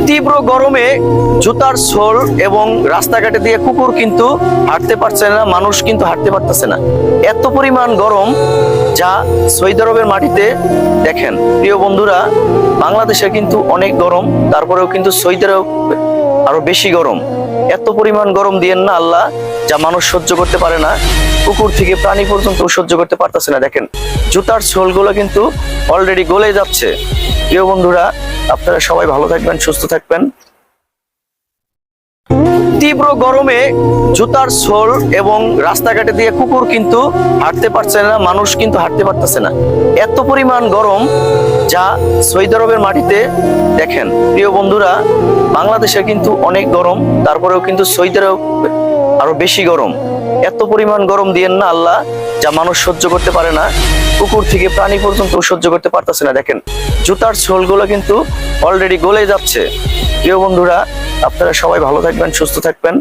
তীব্র গরমে জুতার সোল এবং রাস্তাঘাটে দিয়ে কুকুর কিন্তু হাঁটতে পারছে না, মানুষ কিন্তু হাঁটতে পারতেছে না। এত পরিমাণ গরম যা সৌদি আরবের মাটিতে দেখেন। প্রিয় বন্ধুরা, বাংলাদেশে কিন্তু অনেক গরম, তারপরেও কিন্তু সৌদি আরব আরো বেশি গরম। এত পরিমাণ গরম দিয়েন না আল্লাহ, যা মানুষ সহ্য করতে পারে না। কুকুর থেকে প্রাণী পর্যন্ত সহ্য করতে পারতেছে না। দেখেন জুতার সোলগুলো কিন্তু অলরেডি গলে যাচ্ছে। প্রিয় বন্ধুরা, আপনারা সবাই ভালো থাকবেন, সুস্থ থাকবেন। তীব্র গরমে জুতার সোল এবং রাস্তাঘাটে দিয়ে কুকুর কিন্তু হাঁটতে পারছে না, মানুষ কিন্তু হাঁটতে পারতেছে না। এত পরিমাণ গরম যা সৌদি আরবের মাটিতে দেখেন। প্রিয় বন্ধুরা, বাংলাদেশে কিন্তু অনেক গরম, তারপরেও কিন্তু সৌদি আরব আরো বেশি গরম। এত পরিমাণ গরম দিয়েন না আল্লাহ, যা মানুষ সহ্য করতে পারে না। কুকুর থেকে প্রাণী পর্যন্ত সহ্য করতে পারতেছে না। দেখেন জুতার সোলগুলো কিন্তু অলরেডি গলে যাচ্ছে। প্রিয় বন্ধুরা, আপনারা সবাই ভালো থাকবেন, সুস্থ থাকবেন।